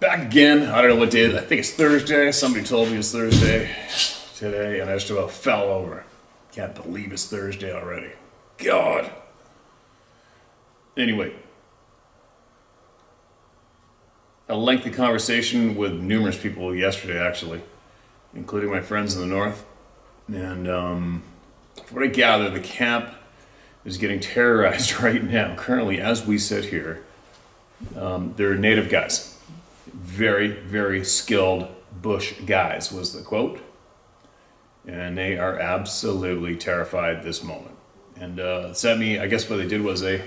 Back again. I don't know what day it is. I think it's Thursday. Somebody told me it's Thursday today, and I just about fell over. Can't believe it's Thursday already. God. Anyway, a lengthy conversation with numerous people yesterday, actually, including my friends in the north. And from what I gather, the camp is getting terrorized right now. Currently, as we sit here, they're native guys. Very, very skilled bush guys was the quote. And they are absolutely terrified this moment. And sent me, I guess what they did was they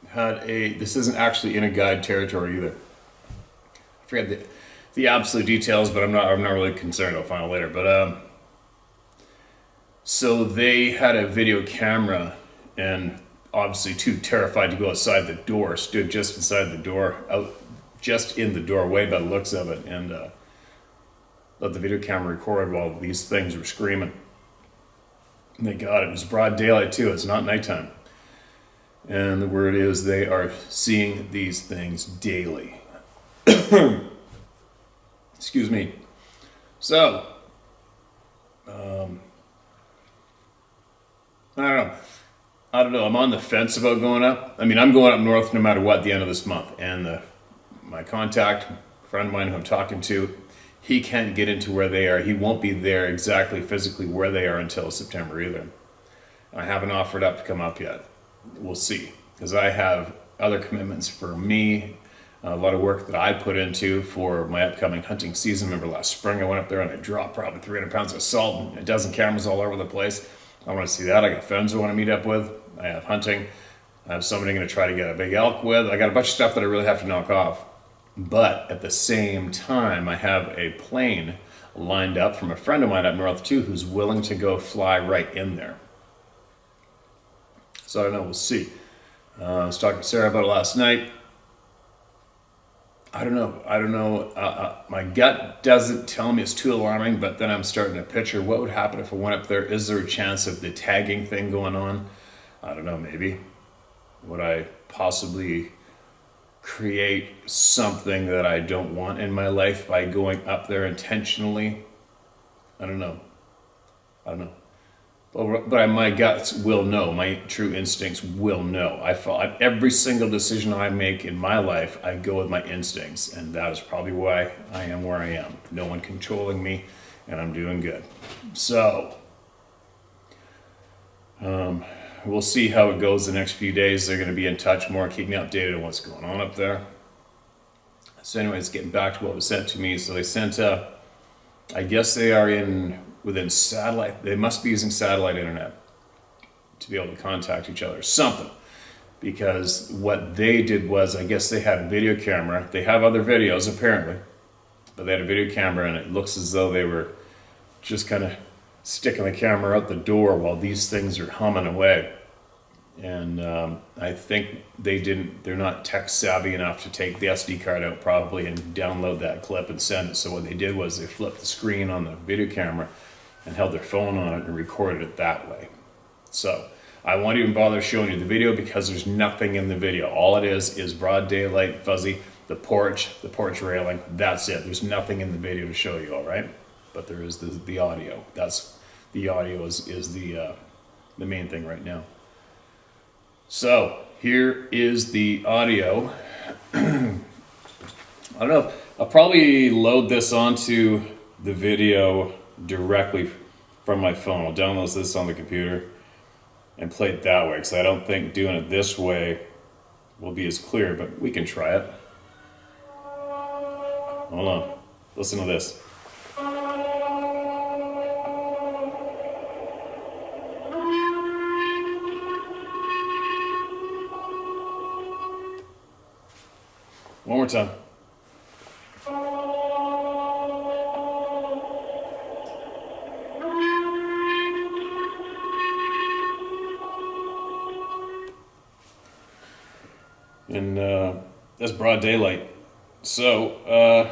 had this isn't actually in a guide territory either. I forget the absolute details, but I'm not really concerned. I'll find out later. But so they had a video camera, and obviously too terrified to go outside the door, stood just inside the door, just in the doorway by the looks of it, and let the video camera record while these things were screaming. And they got it. It was broad daylight too. It's not nighttime. And the word is they are seeing these things daily. Excuse me. So, I don't know. I'm on the fence about going up. I mean, I'm going up north no matter what at the end of this month. And my contact, friend of mine who I'm talking to, he can't get into where they are. He won't be there exactly physically where they are until September either. I haven't offered up to come up yet. We'll see. Because I have other commitments for me, a lot of work that I put into for my upcoming hunting season. Remember last spring I went up there and I dropped probably 300 pounds of salt and a dozen cameras all over the place. I want to see that. I got friends I want to meet up with. I have hunting. I have somebody I'm going to try to get a big elk with. I got a bunch of stuff that I really have to knock off. But at the same time, I have a plane lined up from a friend of mine up north too who's willing to go fly right in there. So I don't know. We'll see. I was talking to Sarah about it last night. I don't know. My gut doesn't tell me it's too alarming, but then I'm starting to picture what would happen if I went up there. Is there a chance of the tagging thing going on? I don't know, maybe. Would I possibly create something that I don't want in my life by going up there intentionally? I don't know. But my guts will know. My true instincts will know. Every single decision I make in my life, I go with my instincts. And that is probably why I am where I am. No one controlling me, and I'm doing good. So, we'll see how it goes the next few days. They're going to be in touch more, keep me updated on what's going on up there. So anyways, getting back to what was sent to me. So they sent, I guess they are within satellite. They must be using satellite internet to be able to contact each other. Something. Because what they did was, I guess they had a video camera. They have other videos apparently. But they had a video camera and it looks as though they were just kind of sticking the camera out the door while these things are humming away. And I think they're not tech savvy enough to take the SD card out probably and download that clip and send it. So what they did was they flipped the screen on the video camera and held their phone on it and recorded it that way. So I won't even bother showing you the video because there's nothing in the video. All it is broad daylight, fuzzy, the porch railing, that's it. There's nothing in the video to show you, all right? But there is the audio. The audio is the main thing right now. So here is the audio. I don't know. I'll probably load this onto the video directly from my phone. I'll download this on the computer and play it that way because I don't think doing it this way will be as clear, but we can try it. Hold on. Listen to this. One more time. And that's broad daylight. So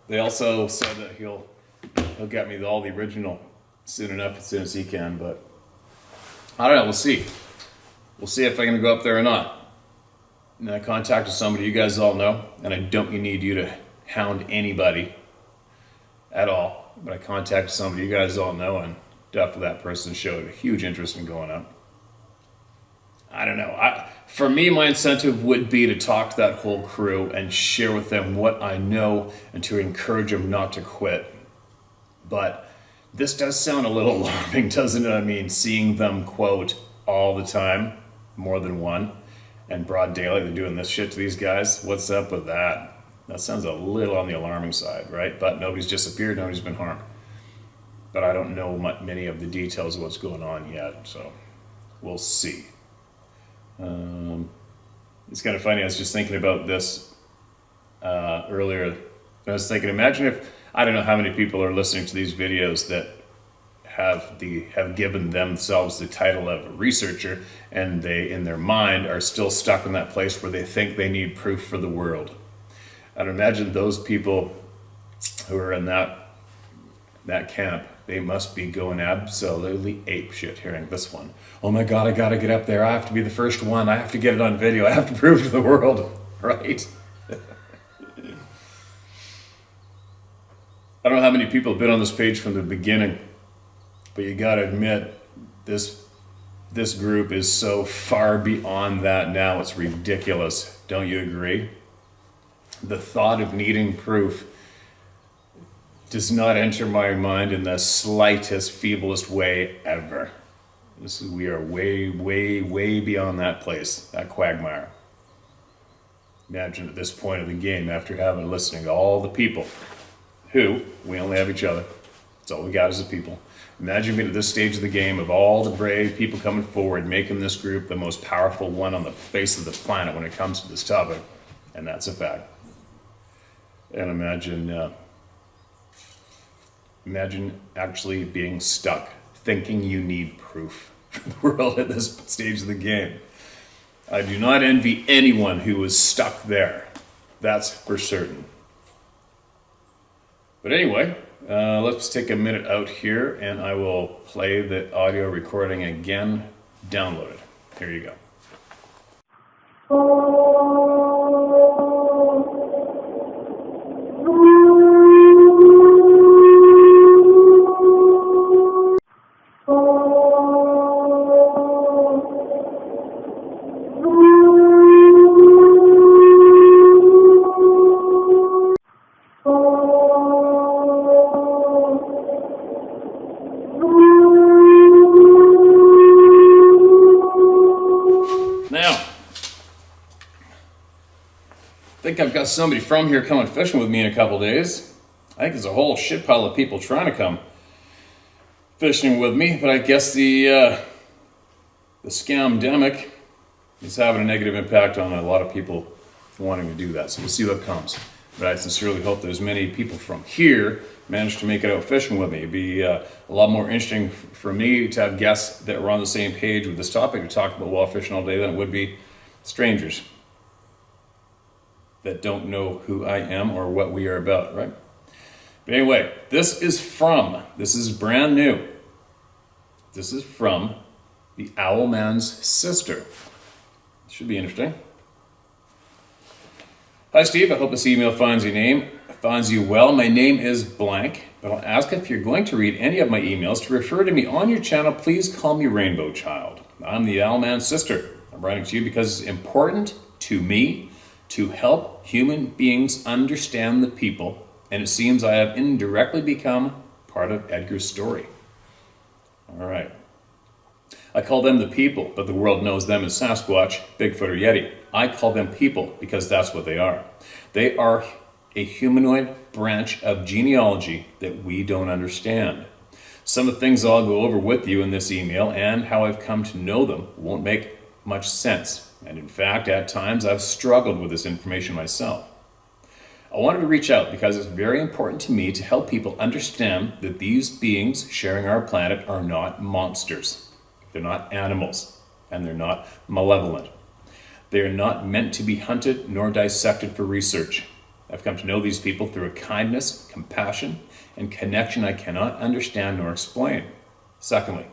they also said that he'll get me all the original soon enough, as soon as he can. But I don't know. We'll see. We'll see if I'm going to go up there or not. And I contacted somebody you guys all know, and I don't need you to hound anybody at all, but I contacted somebody you guys all know, and definitely that person showed a huge interest in going up. I don't know. For me, my incentive would be to talk to that whole crew and share with them what I know and to encourage them not to quit. But this does sound a little alarming, doesn't it? I mean, seeing them quote all the time, more than one, and broad daylight, they're doing this shit to these guys. What's up with that? That sounds a little on the alarming side, right? But nobody's disappeared, nobody's been harmed. But I don't know many of the details of what's going on yet, so we'll see. It's kind of funny, I was just thinking about this earlier. I was thinking, imagine if, I don't know how many people are listening to these videos that have given themselves the title of a researcher, and they, in their mind, are still stuck in that place where they think they need proof for the world. I'd imagine those people who are in that camp, they must be going absolutely apeshit hearing this one. Oh my God, I gotta get up there. I have to be the first one. I have to get it on video. I have to prove to the world, right? I don't know how many people have been on this page from the beginning, but you gotta admit, this group is so far beyond that now, it's ridiculous. Don't you agree? The thought of needing proof does not enter my mind in the slightest, feeblest way ever. We are way, way, way beyond that place, that quagmire. Imagine at this point of the game, after listening to all the people who, we only have each other. That's all we got as a people. Imagine being at this stage of the game of all the brave people coming forward, making this group the most powerful one on the face of the planet when it comes to this topic. And that's a fact. And imagine actually being stuck, thinking you need proof for the world at this stage of the game. I do not envy anyone who is stuck there. That's for certain. But anyway, let's take a minute out here and I will play the audio recording again, download it. Here you go. I think I've got somebody from here coming fishing with me in a couple days. I think there's a whole shit pile of people trying to come fishing with me, but I guess the scamdemic is having a negative impact on a lot of people wanting to do that. So we'll see what comes. But I sincerely hope there's many people from here manage to make it out fishing with me. It'd be a lot more interesting for me to have guests that were on the same page with this topic to talk about walleye fishing all day than it would be strangers that don't know who I am or what we are about, right? But anyway, this is brand new. This is from the owlman's sister. Should be interesting. Hi Steve, I hope this email finds you well. My name is blank, but I'll ask if you're going to read any of my emails to refer to me on your channel. Please call me Rainbow Child. I'm the owlman's sister. I'm writing to you because it's important to me to help human beings understand the people, and it seems I have indirectly become part of Edgar's story. All right. I call them the people, but the world knows them as Sasquatch, Bigfoot, or Yeti. I call them people because that's what they are. They are a humanoid branch of genealogy that we don't understand. Some of the things I'll go over with you in this email and how I've come to know them won't make much sense. And in fact, at times, I've struggled with this information myself. I wanted to reach out because it's very important to me to help people understand that these beings sharing our planet are not monsters. They're not animals, and they're not malevolent. They are not meant to be hunted nor dissected for research. I've come to know these people through a kindness, compassion, and connection I cannot understand nor explain. Secondly,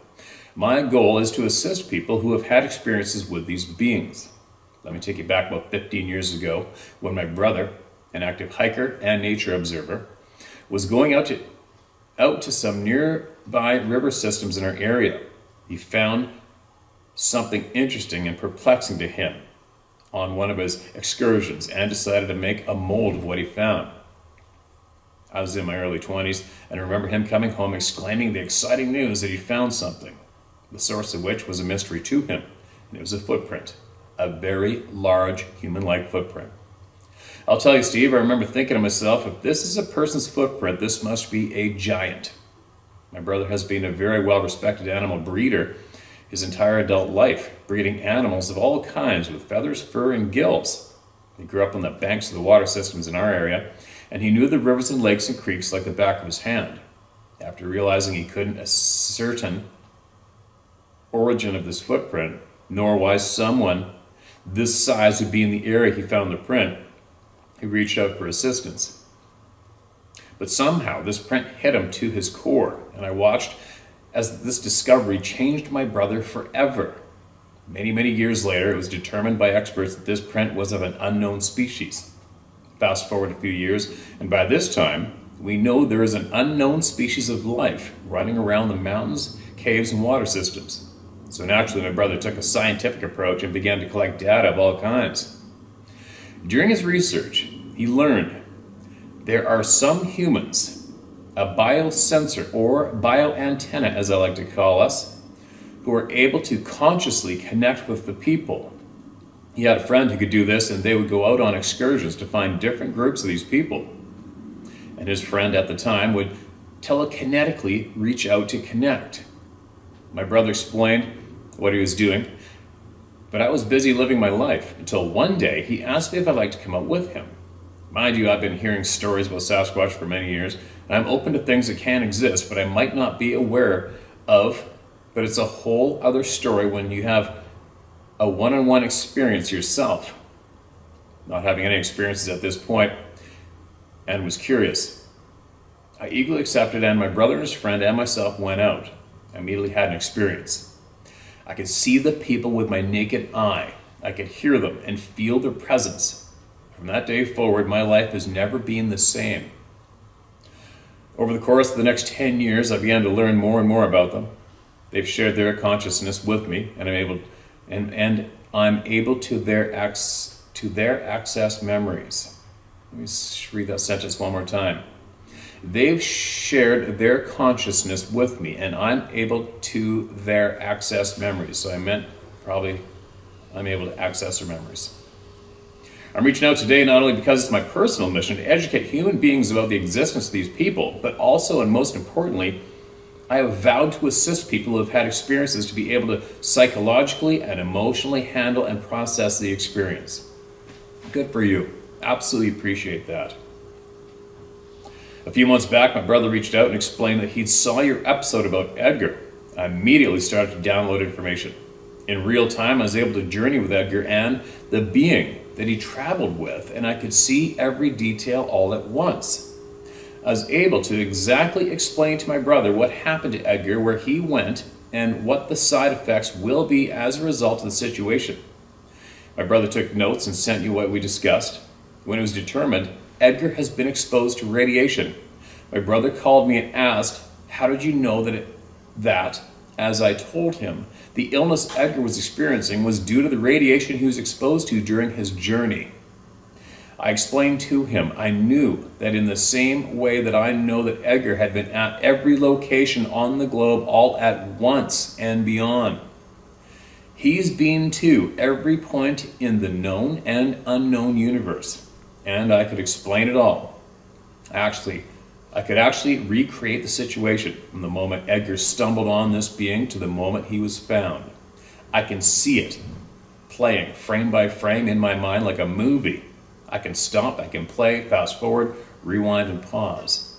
my goal is to assist people who have had experiences with these beings. Let me take you back about 15 years ago when my brother, an active hiker and nature observer, was going out to some nearby river systems in our area. He found something interesting and perplexing to him on one of his excursions and decided to make a mold of what he found. I was in my early 20s and I remember him coming home exclaiming the exciting news that he found something, the source of which was a mystery to him, and it was a footprint, a very large human-like footprint. I'll tell you, Steve, I remember thinking to myself, if this is a person's footprint, this must be a giant. My brother has been a very well-respected animal breeder his entire adult life, breeding animals of all kinds with feathers, fur, and gills. He grew up on the banks of the water systems in our area, and he knew the rivers and lakes and creeks like the back of his hand. After realizing he couldn't ascertain origin of this footprint, nor why someone this size would be in the area he found the print, he reached out for assistance. But somehow this print hit him to his core, and I watched as this discovery changed my brother forever. Many, many years later, it was determined by experts that this print was of an unknown species. Fast forward a few years, and by this time, we know there is an unknown species of life running around the mountains, caves, and water systems. So naturally, my brother took a scientific approach and began to collect data of all kinds. During his research, he learned there are some humans, a biosensor or bioantenna as I like to call us, who are able to consciously connect with the people. He had a friend who could do this, and they would go out on excursions to find different groups of these people. And his friend at the time would telekinetically reach out to connect. My brother explained what he was doing, but I was busy living my life until one day he asked me if I'd like to come out with him. Mind you, I've been hearing stories about Sasquatch for many years, and I'm open to things that can exist, but I might not be aware of. But it's a whole other story when you have a one-on-one experience yourself. Not having any experiences at this point, and was curious. I eagerly accepted, and my brother and his friend and myself went out. I immediately had an experience. I could see the people with my naked eye. I could hear them and feel their presence. From that day forward, my life has never been the same. Over the course of the next 10 years, I began to learn more and more about them. They've shared their consciousness with me, and I'm able to their access memories. Let me read that sentence one more time. They've shared their consciousness with me, and I'm able to their access memories. So I meant probably I'm able to access their memories. I'm reaching out today not only because it's my personal mission to educate human beings about the existence of these people, but also, and most importantly, I have vowed to assist people who have had experiences to be able to psychologically and emotionally handle and process the experience. Good for you. Absolutely appreciate that. A few months back, my brother reached out and explained that he saw your episode about Edgar. I immediately started to download information. In real time, I was able to journey with Edgar and the being that he traveled with, and I could see every detail all at once. I was able to exactly explain to my brother what happened to Edgar, where he went, and what the side effects will be as a result of the situation. My brother took notes and sent you what we discussed. When it was determined, Edgar has been exposed to radiation. My brother called me and asked, how did you know that, as I told him, the illness Edgar was experiencing was due to the radiation he was exposed to during his journey. I explained to him I knew that in the same way that I know that Edgar had been at every location on the globe all at once and beyond. He's been to every point in the known and unknown universe, and I could explain it all. I could actually recreate the situation from the moment Edgar stumbled on this being to the moment he was found. I can see it playing frame by frame in my mind like a movie. I can stop, I can play, fast forward, rewind, and pause.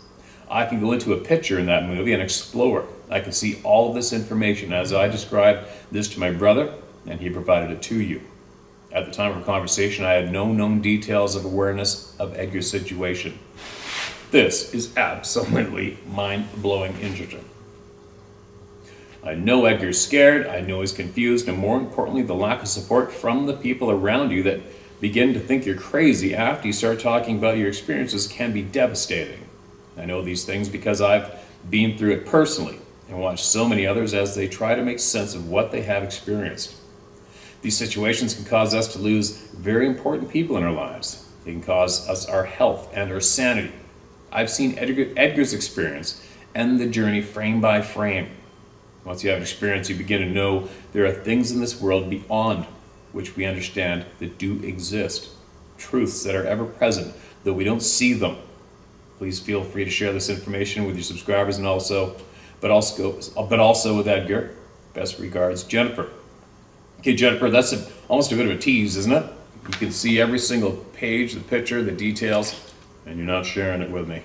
I can go into a picture in that movie and explore. I can see all of this information as I described this to my brother, and he provided it to you. At the time of our conversation, I had no known details of awareness of Edgar's situation. This is absolutely mind-blowing interesting. I know Edgar's scared, I know he's confused, and more importantly, the lack of support from the people around you that begin to think you're crazy after you start talking about your experiences can be devastating. I know these things because I've been through it personally and watched so many others as they try to make sense of what they have experienced. These situations can cause us to lose very important people in our lives. They can cause us our health and our sanity. I've seen Edgar's experience and the journey frame by frame. Once you have experience, you begin to know there are things in this world beyond which we understand that do exist. Truths that are ever present, though we don't see them. Please feel free to share this information with your subscribers but also with Edgar. Best regards, Jennifer. Okay, Jennifer, that's almost a bit of a tease, isn't it? You can see every single page, the picture, the details, and you're not sharing it with me.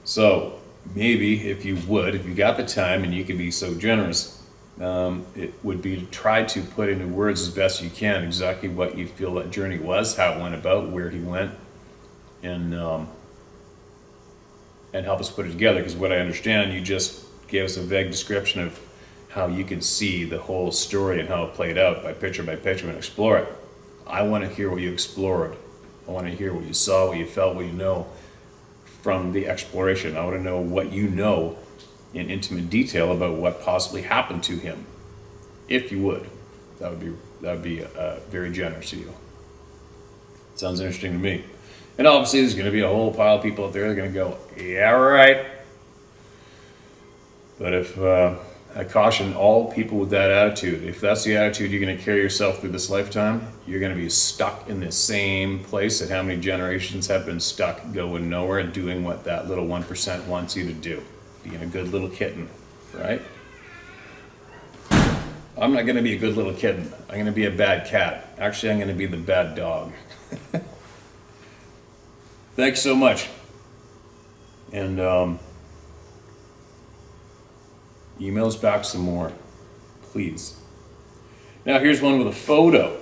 So, maybe if you got the time and you could be so generous, it would be to try to put into words as best you can exactly what you feel that journey was, how it went about, where he went, and help us put it together, because what I understand, you just gave us a vague description of how you could see the whole story and how it played out by picture and explore it. I want to hear what you explored. I want to hear what you saw, what you felt, what you know from the exploration. I want to know what you know in intimate detail about what possibly happened to him. If you would, that would be very generous of you. Sounds interesting to me. And obviously there's going to be a whole pile of people out there that are going to go, yeah, right. But if I caution all people with that attitude, if that's the attitude you're going to carry yourself through this lifetime, you're going to be stuck in the same place that how many generations have been stuck going nowhere and doing what that little 1% wants you to do. Being a good little kitten, right? I'm not going to be a good little kitten. I'm going to be a bad cat. Actually, I'm going to be the bad dog. Thanks so much. And emails back some more, please. Now here's one with a photo.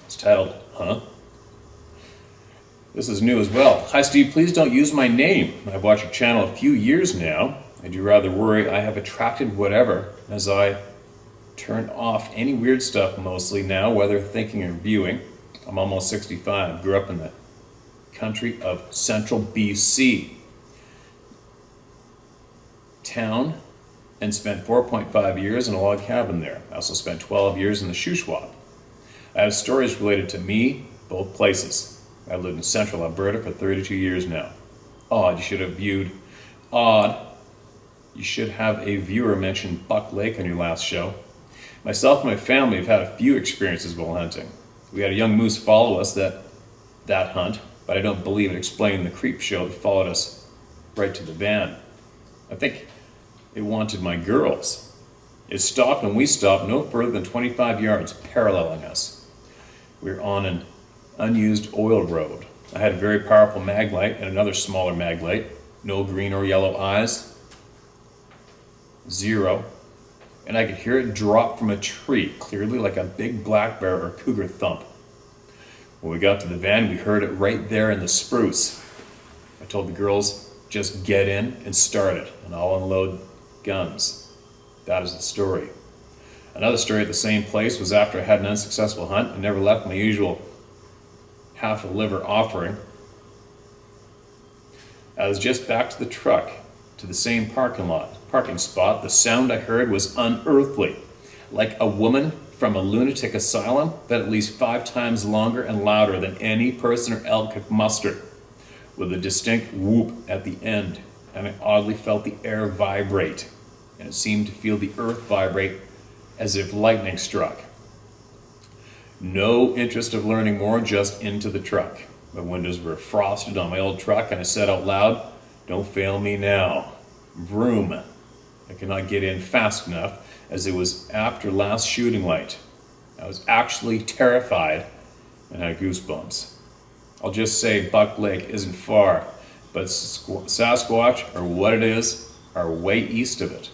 It's titled, Huh? This is new as well. Hi Steve, please don't use my name. I've watched your channel a few years now. I do rather worry I have attracted whatever as I turn off any weird stuff mostly now, whether thinking or viewing. I'm almost 65, grew up in the country of central BC town and spent 4.5 years in a log cabin there. I also spent 12 years in the Shuswap. I have stories related to me, both places. I've lived in central Alberta for 32 years now. You should have a viewer mention Buck Lake on your last show. Myself and my family have had a few experiences while hunting. We had a young moose follow us that hunt, but I don't believe it explained the creep show that followed us right to the van. I think it wanted my girls. It stopped when we stopped no further than 25 yards, paralleling us. We were on an unused oil road. I had a very powerful mag light and another smaller mag light. No green or yellow eyes. 0. And I could hear it drop from a tree, clearly like a big black bear or cougar thump. When we got to the van, we heard it right there in the spruce. I told the girls, just get in and start it, and I'll unload guns. That is the story. Another story at the same place was after I had an unsuccessful hunt and never left my usual half a liver offering. I was just back to the truck, to the same parking spot. The sound I heard was unearthly, like a woman from a lunatic asylum, but at least 5 times longer and louder than any person or elk could muster, with a distinct whoop at the end, and I oddly felt the air vibrate, and it seemed to feel the earth vibrate as if lightning struck. No interest of learning more, just into the truck. My windows were frosted on my old truck, and I said out loud, "Don't fail me now." Vroom. I could not get in fast enough, as it was after last shooting light. I was actually terrified and had goosebumps. I'll just say Buck Lake isn't far, but Sasquatch, or what it is, are way east of it.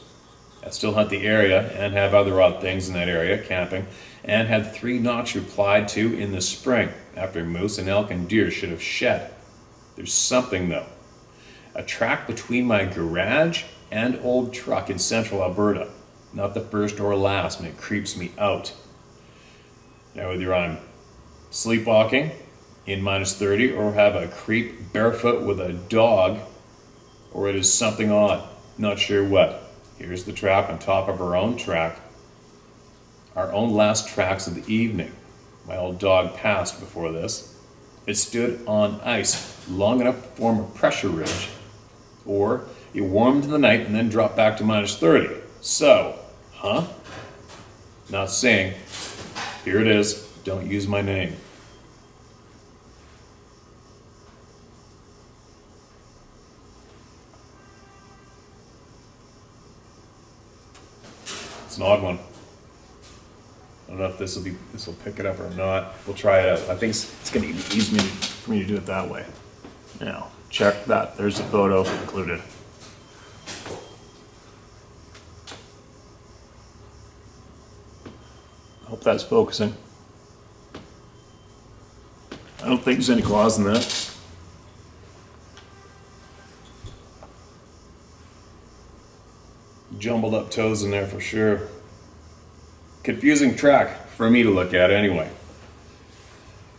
I still hunt the area and have other odd things in that area, camping, and had 3 notch replied to in the spring after moose and elk and deer should have shed. There's something though. A track between my garage and old truck in central Alberta. Not the first or last, and it creeps me out. Now, whether I'm sleepwalking in -30 or have a creep barefoot with a dog, or it is something odd, not sure what. Here's the track on top of our own track. Our own last tracks of the evening. My old dog passed before this. It stood on ice long enough to form a pressure ridge, or it warmed in the night and then dropped back to -30. So, Not saying. Here it is. Don't use my name. It's an odd one. I don't know if this will pick it up or not. We'll try it out. I think it's going to be easier for me to do it that way. Now, check that. There's a photo included. I hope that's focusing. I don't think there's any claws in that. Jumbled up toes in there for sure. Confusing track for me to look at anyway.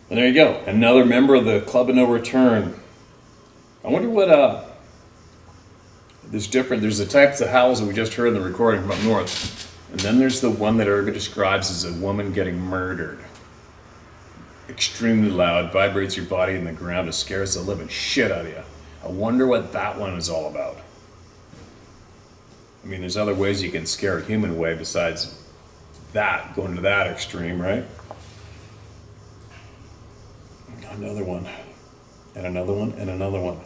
And there you go. Another member of the Club of No Return. I wonder what there's different. There's the types of howls that we just heard in the recording from up north. And then there's the one that Edgar describes as a woman getting murdered. Extremely loud, vibrates your body in the ground, it scares the living shit out of you. I wonder what that one is all about. I mean, there's other ways you can scare a human away besides that, going to that extreme, right? Another one, and another one, and another one.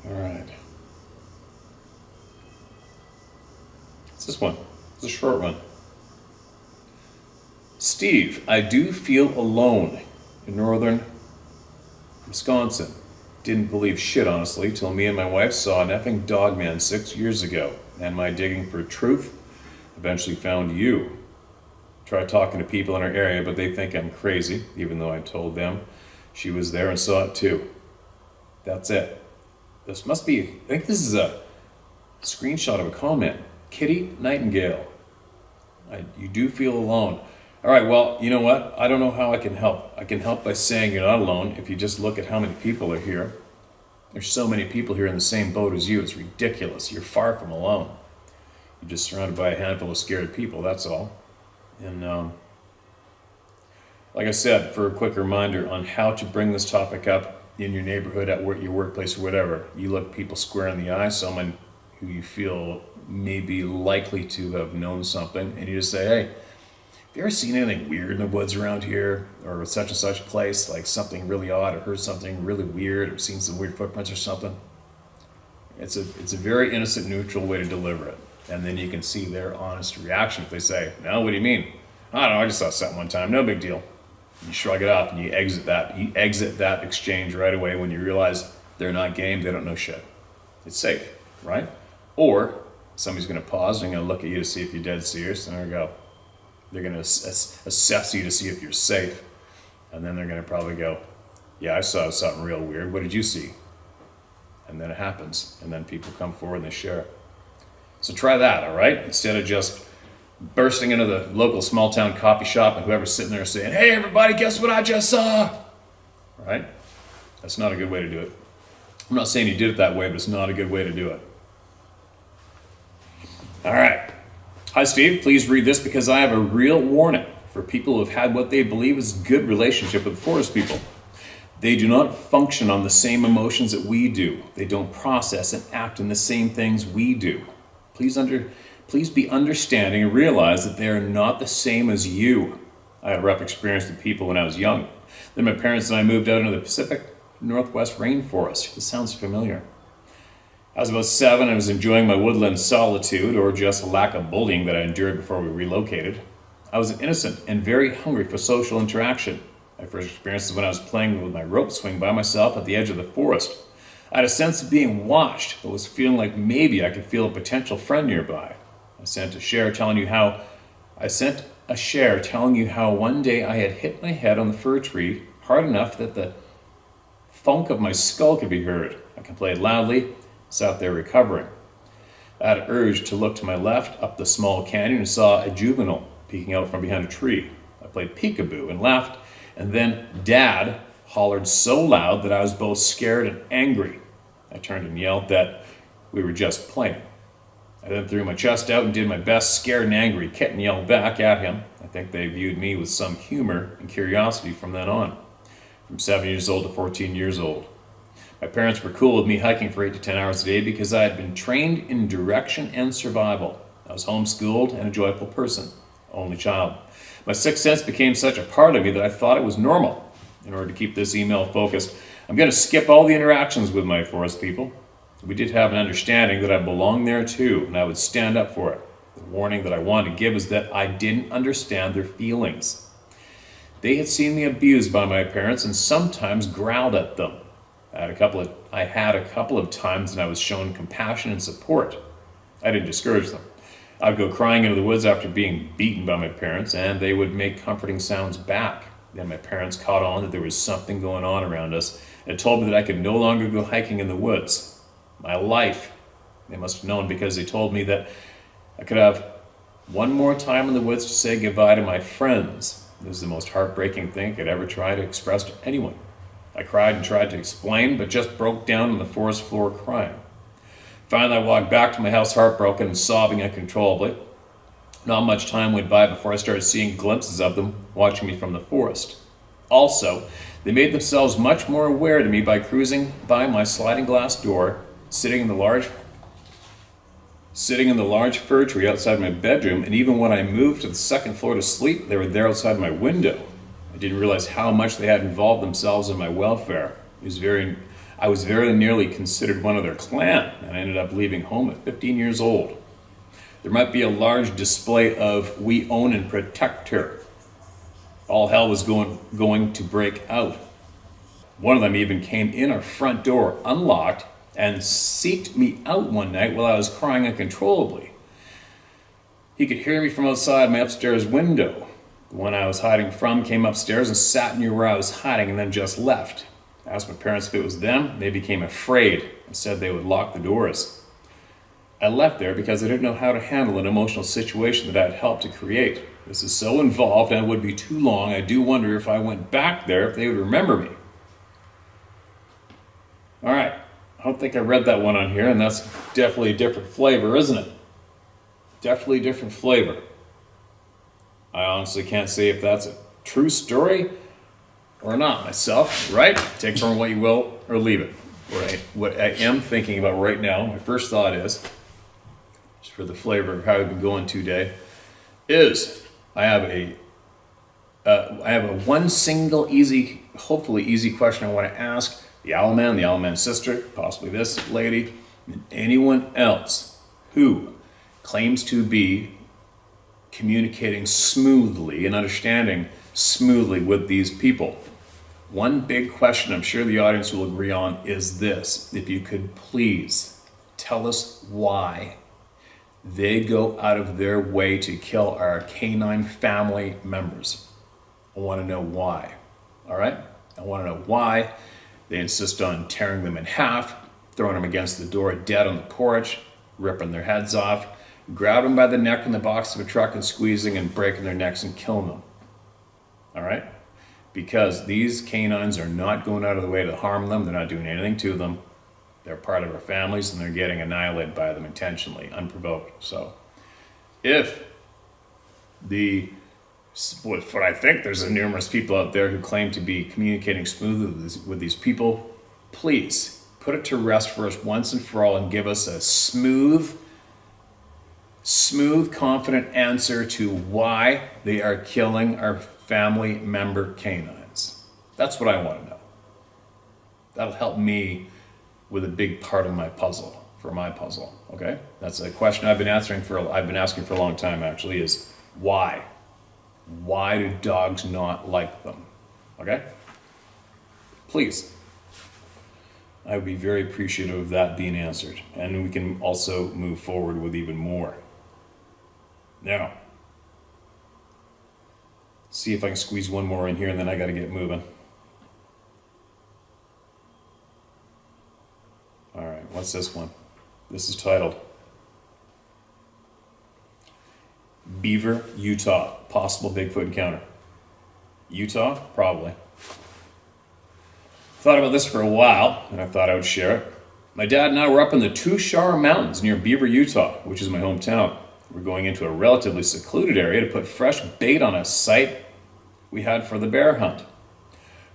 All right. It's this one. It's a short one. Steve, I do feel alone in northern Wisconsin. Didn't believe shit, honestly, till me and my wife saw an effing dog man 6 years ago, and my digging for truth eventually found you. Tried talking to people in our area, but they think I'm crazy, even though I told them she was there and saw it too. That's it. This must be, I think this is a screenshot of a comment. Kitty Nightingale. You do feel alone. All right, well, you know what? I don't know how I can help. I can help by saying you're not alone if you just look at how many people are here. There's so many people here in the same boat as you. It's ridiculous. You're far from alone. You're just surrounded by a handful of scared people, that's all. And like I said, for a quick reminder on how to bring this topic up in your neighborhood, at work, your workplace, or whatever, you look people square in the eye, someone who you feel may be likely to have known something, and you just say, hey, have you ever seen anything weird in the woods around here, or such and such place, like something really odd, or heard something really weird, or seen some weird footprints or something? It's a very innocent, neutral way to deliver it. And then you can see their honest reaction. If they say, no, what do you mean? I don't know, I just saw something one time, no big deal. You shrug it off and you exit that exchange right away when you realize they're not game, they don't know shit. It's safe, right? Or somebody's gonna pause and gonna look at you to see if you're dead serious, and there you go. They're gonna assess you to see if you're safe. And then they're gonna probably go, yeah, I saw something real weird, what did you see? And then it happens, and then people come forward and they share it. So try that, all right? Instead of just bursting into the local small town coffee shop and whoever's sitting there saying, hey everybody, guess what I just saw? Right? That's not a good way to do it. I'm not saying you did it that way, but it's not a good way to do it. All right. Hi Steve, please read this because I have a real warning for people who have had what they believe is a good relationship with forest people. They do not function on the same emotions that we do. They don't process and act in the same things we do. Please be understanding and realize that they are not the same as you. I had a rough experience with people when I was young. Then my parents and I moved out into the Pacific Northwest rainforest. This sounds familiar. I was about 7. I was enjoying my woodland solitude, or just a lack of bullying that I endured before we relocated. I was innocent and very hungry for social interaction. My first experience was when I was playing with my rope swing by myself at the edge of the forest. I had a sense of being watched, but was feeling like maybe I could feel a potential friend nearby. I sent a share telling you how one day I had hit my head on the fir tree hard enough that the funk of my skull could be heard. I complained loudly, sat there recovering. I had an urge to look to my left up the small canyon and saw a juvenile peeking out from behind a tree. I played peekaboo and laughed, and then Dad hollered so loud that I was both scared and angry. I turned and yelled that we were just playing. I then threw my chest out and did my best, scared and angry, kitten yelled back at him. I think they viewed me with some humor and curiosity from then on, from 7 years old to 14 years old. My parents were cool with me hiking for 8 to 10 hours a day because I had been trained in direction and survival. I was homeschooled and a joyful person, only child. My sixth sense became such a part of me that I thought it was normal. In order to keep this email focused, I'm going to skip all the interactions with my forest people. We did have an understanding that I belonged there too, and I would stand up for it. The warning that I wanted to give is that I didn't understand their feelings. They had seen me abused by my parents and sometimes growled at them. I had a couple of times when I was shown compassion and support. I didn't discourage them. I'd go crying into the woods after being beaten by my parents, and they would make comforting sounds back. Then my parents caught on that there was something going on around us and told me that I could no longer go hiking in the woods. My life, they must have known, because they told me that I could have one more time in the woods to say goodbye to my friends. It was the most heartbreaking thing I could ever try to express to anyone. I cried and tried to explain, but just broke down on the forest floor crying. Finally, I walked back to my house heartbroken and sobbing uncontrollably. Not much time went by before I started seeing glimpses of them watching me from the forest. Also, they made themselves much more aware to me by cruising by my sliding glass door, sitting in the large fir tree outside my bedroom, and even when I moved to the second floor to sleep, they were there outside my window. I didn't realize how much they had involved themselves in my welfare. I was very nearly considered one of their clan, and I ended up leaving home at 15 years old. There might be a large display of "we own and protect her." All hell was going to break out. One of them even came in our front door unlocked and seeked me out one night while I was crying uncontrollably. He could hear me from outside my upstairs window. The one I was hiding from came upstairs and sat near where I was hiding and then just left. I asked my parents if it was them. They became afraid and said they would lock the doors. I left there because I didn't know how to handle an emotional situation that I had helped to create. This is so involved and it would be too long. I do wonder if I went back there if they would remember me. All right. I don't think I read that one on here, and that's definitely a different flavor, isn't it? Definitely a different flavor. I honestly can't say if that's a true story or not myself, right? Take from what you will or leave it. Right. What I am thinking about right now, my first thought is, just for the flavor of how I've been going today, is I have a one single easy, hopefully easy question I want to ask the owlman's sister, possibly this lady, and anyone else who claims to be communicating smoothly and understanding smoothly with these people. One big question I'm sure the audience will agree on is this: if you could please tell us why they go out of their way to kill our canine family members. I want to know why. All right? I want to know why they insist on tearing them in half, throwing them against the door dead on the porch, ripping their heads off, grabbing them by the neck in the box of a truck and squeezing and breaking their necks and killing them. All right? Because these canines are not going out of the way to harm them. They're not doing anything to them. They're part of our families, and they're getting annihilated by them intentionally, unprovoked. So if what I think there's numerous people out there who claim to be communicating smoothly with these people, please put it to rest for us once and for all and give us a smooth, confident answer to why they are killing our family member canines. That's what I want to know. That'll help me with a big part of my puzzle, okay? That's a question I've been asking for a long time, actually, is why? Why do dogs not like them? Okay? Please. I would be very appreciative of that being answered. And we can also move forward with even more. Now, see if I can squeeze one more in here, and then I got to get moving. What's this one? This is titled Beaver, Utah, Possible Bigfoot Encounter. Utah? Probably. Thought about this for a while, and I thought I would share it. My dad and I were up in the Tushar Mountains near Beaver, Utah, which is my hometown. We're going into a relatively secluded area to put fresh bait on a site we had for the bear hunt.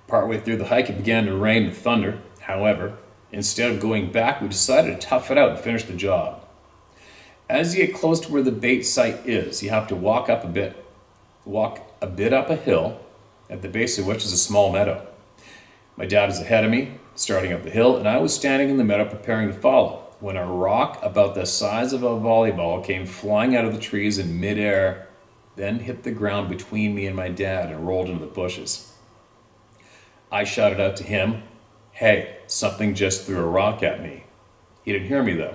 Partway through the hike, it began to rain and thunder. However, instead of going back, we decided to tough it out and finish the job. As you get close to where the bait site is, you have to walk a bit up a hill, at the base of which is a small meadow. My dad is ahead of me, starting up the hill, and I was standing in the meadow preparing to follow, when a rock about the size of a volleyball came flying out of the trees in midair, then hit the ground between me and my dad and rolled into the bushes. I shouted out to him, "Hey, something just threw a rock at me." He didn't hear me though,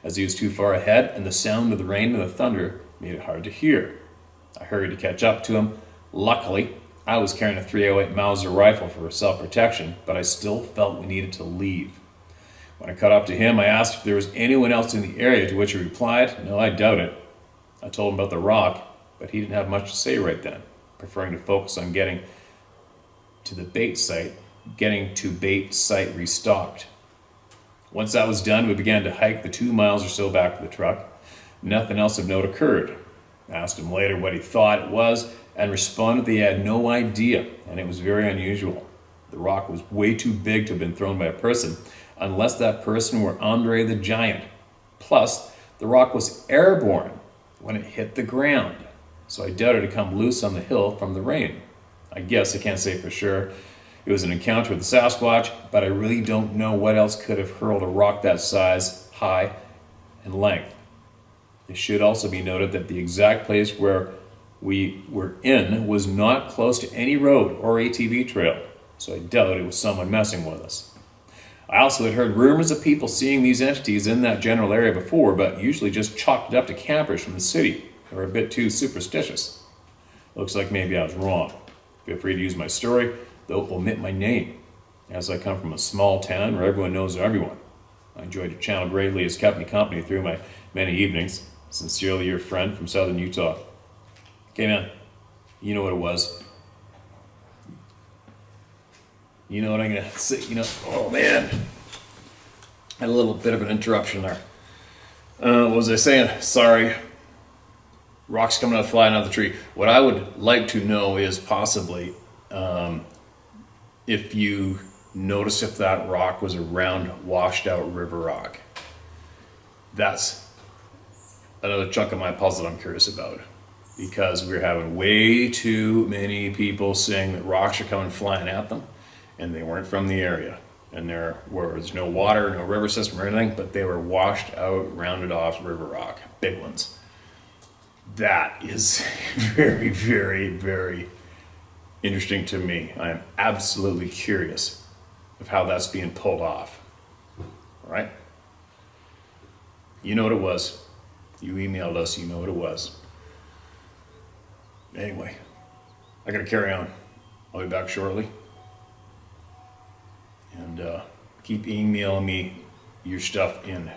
as he was too far ahead, and the sound of the rain and the thunder made it hard to hear. I hurried to catch up to him. Luckily, I was carrying a .308 Mauser rifle for self-protection, but I still felt we needed to leave. When I caught up to him, I asked if there was anyone else in the area, to which he replied, "No, I doubt it." I told him about the rock, but he didn't have much to say right then, preferring to focus on getting to bait site restocked. Once that was done, we began to hike the 2 miles or so back to the truck. Nothing else of note occurred. I asked him later what he thought it was, and responded that he had no idea, and it was very unusual. The rock was way too big to have been thrown by a person, unless that person were Andre the Giant. Plus, the rock was airborne when it hit the ground, so I doubt it had come loose on the hill from the rain. I guess I can't say for sure it was an encounter with the Sasquatch, but I really don't know what else could have hurled a rock that size, high, and length. It should also be noted that the exact place where we were in was not close to any road or ATV trail, so I doubt it was someone messing with us. I also had heard rumors of people seeing these entities in that general area before, but usually just chalked it up to campers from the city who are a bit too superstitious. Looks like maybe I was wrong. Feel free to use my story, though omit my name, as I come from a small town where everyone knows everyone. I enjoyed your channel greatly, as kept me company through my many evenings. Sincerely, your friend from Southern Utah. Okay, man, you know what it was. You know what I'm gonna say, oh man. I had a little bit of an interruption there. What was I saying? Sorry. Rocks coming out flying out of the tree. What I would like to know is possibly if you notice if that rock was a round, washed out river rock. That's another chunk of my puzzle I'm curious about, because we're having way too many people saying that rocks are coming flying at them, and they weren't from the area, and there was no water, no river system or anything, but they were washed out, rounded off river rock, big ones. That is very, very, very interesting to me. I am absolutely curious of how that's being pulled off. All right? You know what it was. You emailed us, you know what it was. Anyway, I gotta carry on. I'll be back shortly. And keep emailing me your stuff in.